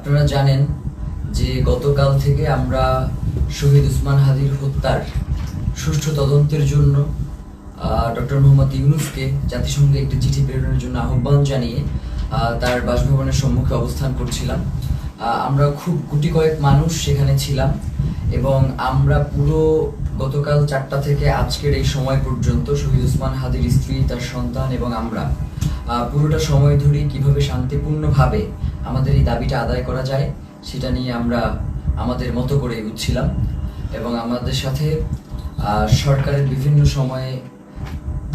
আপনারা জানেন যে গতকাল থেকে আমরা শহীদ ওসমান হাদির হত্যার সুষ্ঠু তদন্তের জন্য ডক্টর মোহাম্মদ ইউনূসকে জাতিসংঘে একটি চিঠি প্রেরণের জন্য আহ্বান জানিয়ে তার বাসভবনের সম্মুখে অবস্থান করছিলাম। আমরা খুব গুটি কয়েক মানুষ সেখানে ছিলাম এবং আমরা পুরো গতকাল 4টা থেকে আজকের এই সময় পর্যন্ত শহীদ ওসমান হাদির স্ত্রী, তার সন্তান এবং আমরা পুরোটা সময় ধরে কিভাবে শান্তিপূর্ণভাবে আমাদের এই দাবিটা আদায় করা যায় সেটা নিয়ে আমরা আমাদের মতো করে এগোচ্ছিলাম। এবং আমাদের সাথে সরকারের বিভিন্ন সময়ে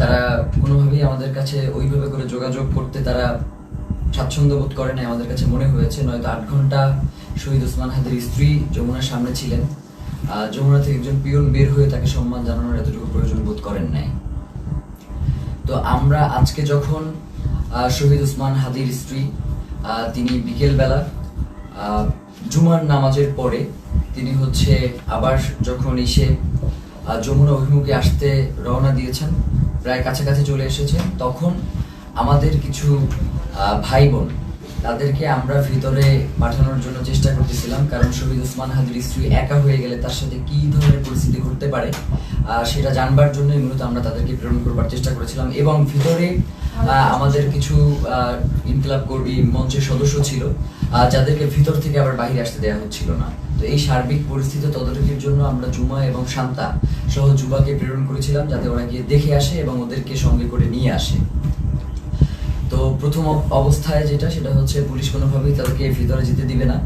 তারা কোনোভাবেই আমাদের কাছে ওইভাবে করে যোগাযোগ করতে তারা স্বাচ্ছন্দ্য বোধ করে না আমাদের কাছে মনে হয়েছে। নয়তো 8 ঘন্টা শহীদ ওসমান হাদির স্ত্রী যমুনার সামনে ছিলেন, যমুনা থেকে একজন পিয়ন বের হয়ে তাকে সম্মান জানানোর এতটুকু প্রয়োজন বোধ করেন নাই। তো আমরা আজকে যখন শহীদ ওসমান হাদির স্ত্রী তিনি বিকেলবেলা জুমার নামাজের পরে তিনি আবার যখন এসে যমুনা অভিমুখে আসতে রওনা দিয়েছেন, প্রায় কাছাকাছি চলে এসেছেন, তখন আমাদের কিছু ভাই বোন তাদেরকে আমরা ভিতরে পাঠানোর জন্য চেষ্টা করতেছিলাম, কারণ শহীদ ওসমান হাদির স্ত্রী একা হয়ে গেলে তার সাথে কি ধরনের পরিস্থিতি ঘটতে পারে সেটা জানবার জন্যই মূলত আমরা তাদেরকে প্রেরণ করবার চেষ্টা করেছিলাম। এবং ভিতরে আমাদের কিছু ইনকিলাব কর্মী মঞ্চের সদস্য ছিল যাদেরকে ভিতর থেকে আবার বাইরে আসতে দেওয়া হচ্ছিল না। তো এই সার্বিক পরিস্থিতি তদারকির জন্য আমরা জুমা এবং শান্তা সহ যুবাকে প্রেরণ করেছিলাম যাতে ওরা গিয়ে দেখে আসে এবং ওদেরকে সঙ্গে করে নিয়ে আসে। তো প্রথম অবস্থায় সেটা হচ্ছে পুলিশ কোনোভাবেই তাদেরকে ভিতরে যেতে দিবে না।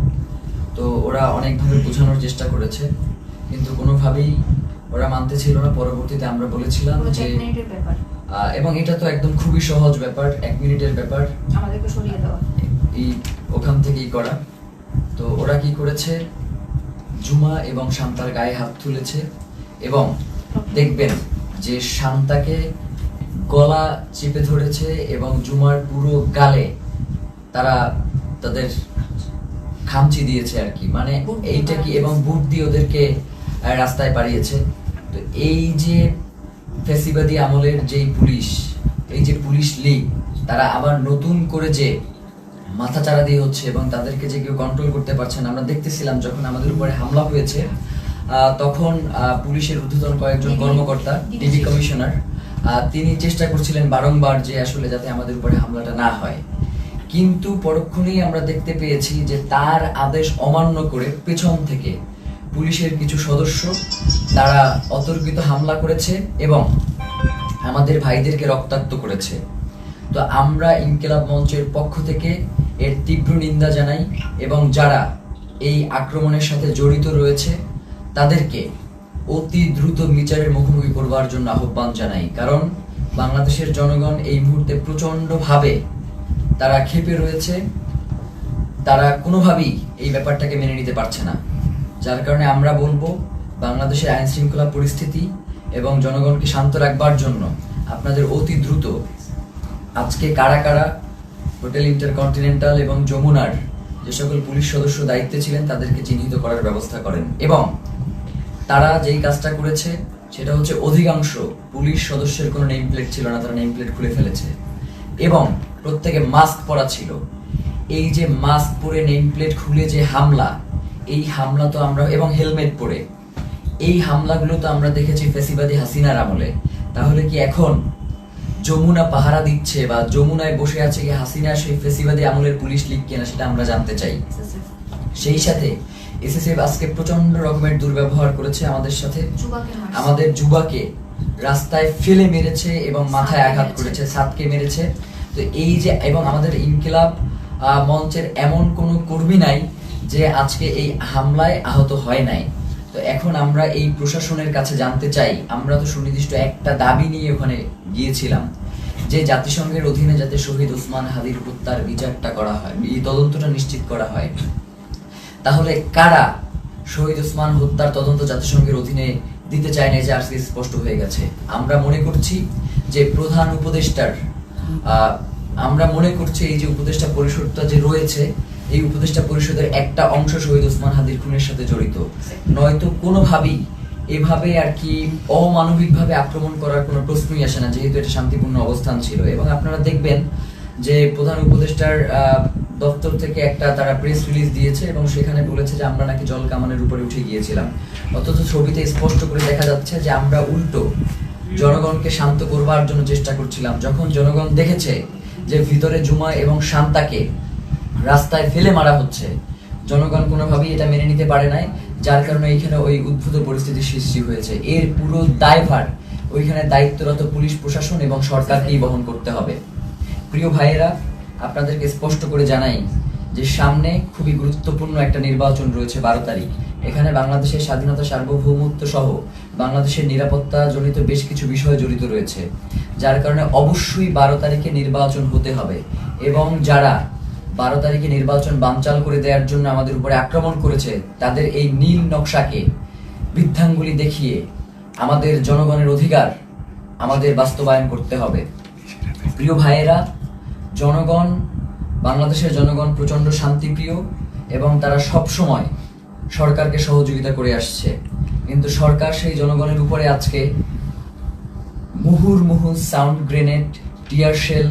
তো ওরা অনেকভাবে বোঝানোর চেষ্টা করেছে কিন্তু কোনোভাবেই ওরা মানতে ছিল না। পরবর্তীতে আমরা বলেছিলাম যে এবং এটা তো একদম খুবই সহজ ব্যাপার, 1 মিনিটের ব্যাপার, আমাদেরকে সরিয়ে দেওয়া এই ওখান থেকেই করা। তো ওরা কি করেছে, জুমা এবং শান্তার গায়ে হাত তুলেছে এবং দেখবেন যে শান্তাকে গলা চেপে ধরেছে এবং জুমার পুরো গালে তারা তাদের খামচি দিয়েছে আর কি, মানে এইটা কি, এবং বুট দিয়ে ওদেরকে রাস্তায় পাঠিয়েছে। তো এই যে ফ্যাসিবাদী আমলের যেই পুলিশ, এই যে পুলিশ লীগ, তারা আবার নতুন করে যে মাথাচাড়া দিয়ে হচ্ছে এবং তাদেরকে যে কেউ কন্ট্রোল করতে পারছে না। আমরা দেখতেছিলাম যখন আমাদের উপরে হামলা হয়েছে তখন পুলিশের ঊর্ধ্বতন কয়েকজন কর্মকর্তা, ডিবি কমিশনার, তিনি চেষ্টা করছিলেন বারংবার যে আসলে যাতে আমাদের উপরে হামলাটা না হয়, কিন্তু পরক্ষণেই আমরা দেখতে পেয়েছি যে তার আদেশ অমান্য করে পেছন থেকে পুলিশের কিছু সদস্য তারা অতর্কিত হামলা করেছে এবং আমাদের ভাইদেরকে রক্তাক্ত করেছে। তো আমরা ইনকিলাব মঞ্চের পক্ষ থেকে এর তীব্র নিন্দা জানাই এবং যারা এই আক্রমণের সাথে জড়িত রয়েছে তাদেরকে অতি দ্রুত বিচারের মুখোমুখি করবার জন্য আহ্বান জানাই। কারণ বাংলাদেশের জনগণ এই মুহূর্তে প্রচন্ডভাবে তারা ক্ষেপে রয়েছে, তারা কোনোভাবেই এই ব্যাপারটাকে মেনে নিতে পারছে না। যার কারণে আমরা বলবো বাংলাদেশের আইন শৃঙ্খলা পরিস্থিতি এবং জনগণকে শান্ত রাখবার জন্য আপনাদের অতি দ্রুত আজকে কারা কারা হোটেল ইন্টারকন্টিনেন্টাল এবং যমুনার যে সকল পুলিশ সদস্য দায়িত্বে ছিলেন তাদেরকে চিহ্নিত করার ব্যবস্থা করেন। এবং তারা যেই কাজটা করেছে সেটা হচ্ছে অধিকাংশ পুলিশ সদস্যের কোনো নেম প্লেট ছিল না, তারা নেম প্লেট খুলে ফেলেছে এবং প্রত্যেকে মাস্ক পরা ছিল। এই যে মাস্ক পরে নেম প্লেট খুলে যে হামলা, এই হামলা তো আমরা, এবং হেলমেট পরে এই হামলাগুলো তো আমরা দেখেছি ফ্যাসিবাদী হাসিনার আমলে। তাহলে কি এখন যমুনা পাহারা দিচ্ছে বা যমুনায় বসে আছে কি হাসিনা সেই ফ্যাসিবাদী আমলের পুলিশ লীগ কিনা সেটা আমরা জানতে চাই। সেই সাথে এসএসএফ আজকে প্রচন্ড রকমের দুর্ব্যবহার করেছে আমাদের সাথে, আমাদের যুবাকে রাস্তায় ফেলে মেরেছে এবং মাথায় আঘাত করেছে, ছাদকে মেরেছে। তো এই যে, এবং আমাদের ইনকিলাব মঞ্চের এমন কোনো কর্মী নাই যে আজকে এই হামলায় আহত হয় নাই। তো এখন আমরা এই প্রশাসনের কাছে জানতে চাই, আমরা তো সুনির্দিষ্ট একটা দাবি নিয়ে ওখানে গিয়েছিলাম যে জাতিসংঘের অধীনে যাতে শহীদ ওসমান হাদির হত্যার বিচারটা করা হয়, এই তদন্তটা নিশ্চিত করা হয়। তাহলে কারা শহীদ ওসমান হত্যার তদন্ত জাতিসংঘের অধীনে দিতে চায় না, যে আজকে স্পষ্ট হয়ে গেছে। আমরা মনে করছি যে প্রধান উপদেষ্টার, আমরা মনে করছি এই যে উপদেষ্টা পরিষদটা যে রয়েছে, এই উপদেষ্টা পরিষদের একটা অংশ শহীদ ওসমান হাদির খুনের সাথে জড়িত। নয়তো কোনোভাবেই এভাবে আর কি অমানবিকভাবে আক্রমণ করার কোনো প্রশ্নই আসে না, যেহেতু এটা শান্তিপূর্ণ অবস্থান ছিল। এবং আপনারা দেখবেন যে প্রধান উপদেষ্টার দপ্তর থেকে একটা তারা প্রেস রিলিজ দিয়েছে এবং সেখানে বলেছে যে আমরা নাকি জল কামানের উপরে উঠে গিয়েছিলাম, অথচ ছবিতে স্পষ্ট করে দেখা যাচ্ছে যে আমরা উল্টো জনগণকে শান্ত করবার জন্য চেষ্টা করছিলাম। যখন জনগণ দেখেছে যে ভিতরে জুমা এবং শান্তাকে রাস্তায় ফেলে মারা হচ্ছে, জনগণ কোনোভাবেই এটা মেনে নিতে পারে নাই, যার কারণে এইখানে ওই উদ্ভূত পরিস্থিতির সৃষ্টি হয়েছে। এর পুরো দায়ভার ওইখানে দায়িত্বরত পুলিশ প্রশাসন এবং সরকারকেই বহন করতে হবে। প্রিয় ভাইয়েরা, আপনাদেরকে স্পষ্ট করে জানাই যে সামনে খুবই গুরুত্বপূর্ণ একটা নির্বাচন রয়েছে 12 তারিখ। এখানে বাংলাদেশের স্বাধীনতা, সার্বভৌমত্ব সহ বাংলাদেশের নিরাপত্তা জনিত বেশ কিছু বিষয় জড়িত রয়েছে, যার কারণে অবশ্যই 12 তারিখে নির্বাচন হতে হবে। এবং যারা 12 তারিখে নির্বাচন বানচাল করে দেওয়ার জন্য আমাদের উপরে আক্রমণ করেছে, তাদের এই নীল নকশাকে বৃদ্ধাঙ্গুলি দেখিয়ে আমাদের জনগণের অধিকার আমাদের বাস্তবায়ন করতে হবে। প্রিয় ভাইয়েরা, জনগণ, বাংলাদেশের জনগণ প্রচন্ড শান্তিপ্রিয় এবং তারা সব সময় সরকারকে সহযোগিতা করে আসছে, কিন্তু সরকার সেই জনগণের উপরে আজকে মুহুর্মুহু sound grenade, tear shell,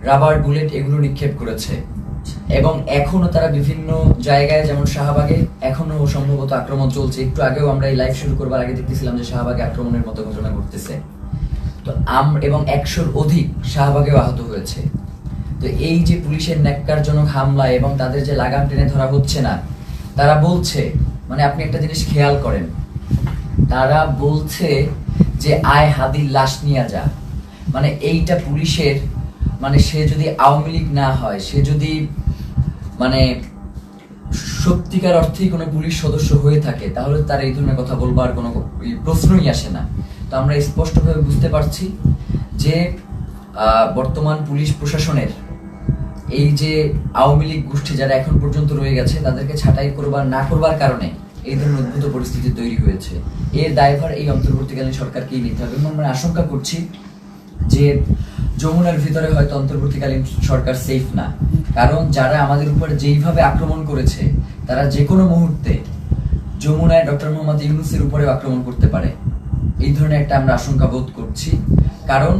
rubber bullet এগুলো নিক্ষেপ করেছে। এবং এখনো তারা বিভিন্ন জায়গায়, যেমন শাহবাগে এখনো সম্ভবত আক্রমণ চলছে। একটু আগেও আমরা এই লাইভ শুরু করবার আগে দেখতেছিলাম যে শাহবাগে আক্রমণের মতো ঘটনা ঘটতেছে। তো এবং 100-র অধিক শাহবাগেও আহত হয়েছে। তো এই যে পুলিশের ন্যাক্কারজনক হামলা এবং তাদের যে লাগাম টেনে ধরা হচ্ছে না, তারা বলছে, মানে আপনি একটা জিনিস খেয়াল করেন, তারা বলছে যে আয় হাদির লাশ নিয়ে যা। মানে এইটা পুলিশের, মানে সে যদি আওয়ামী লীগ না হয়, সে যদি মানে সত্যিকার অর্থেই কোনো পুলিশ সদস্য হয়ে থাকে, তাহলে তার এই ধরনের কথা বলবার কোনো প্রশ্নই আসে না। তো আমরা স্পষ্টভাবে বুঝতে পারছি যে বর্তমান পুলিশ প্রশাসনের এই যে আওয়ামী লীগ গোষ্ঠী যারা এখন পর্যন্ত রয়ে গেছে, তাদেরকে ছাঁটাই করবার না করবার কারণে এই ধরনের উদ্ভূত পরিস্থিতি তৈরি হয়েছে। এর দায়ভার এই অন্তর্বর্তীকালীন সরকারকেই নিতে হবে। এবং আমরা আশঙ্কা করছি যে যমুনার ভিতরে হয়তো অন্তর্বর্তীকালীন সরকার সেফ না, কারণ যারা আমাদের উপরে যেইভাবে আক্রমণ করেছে, তারা যে কোনো মুহূর্তে যমুনায় ডক্টর মোহাম্মদ ইউনূসের উপরে আক্রমণ করতে পারে। এই ধরনের একটা আমরা আশঙ্কা বোধ করছি, কারণ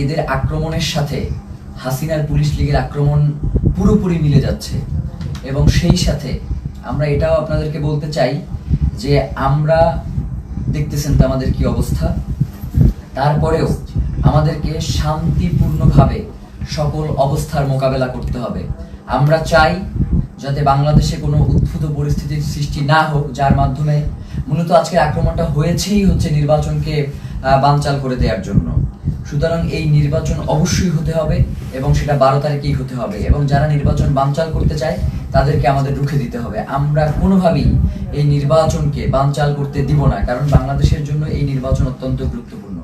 এদের আক্রমণের সাথে হাসিনার পুলিশ লীগের আক্রমণ পুরোপুরি মিলে যাচ্ছে। এবং সেই সাথে আমরা এটাও আপনাদেরকে বলতে চাই যে আমরা দেখতেছেন তো আমাদের কি অবস্থা, তারপরেও আমাদেরকে শান্তিপূর্ণভাবে সকল অবস্থার মোকাবেলা করতে হবে। আমরা চাই যাতে বাংলাদেশে কোনো উদ্ভূত পরিস্থিতির সৃষ্টি না হোক, যার মাধ্যমে মূলত আজকের আক্রমণটা হয়েছেই হচ্ছে নির্বাচনকে বানচাল করে দেওয়ার জন্য। সুতরাং এই নির্বাচন অবশ্যই হতে হবে এবং সেটা 12 তারিখেই হতে হবে। এবং যারা নির্বাচন বানচাল করতে চায়, তাদেরকে আমাদের রুখে দিতে হবে। আমরা কোনোভাবেই এই নির্বাচনকে বানচাল করতে দিব না, কারণ বাংলাদেশের জন্য এই নির্বাচন অত্যন্ত গুরুত্বপূর্ণ।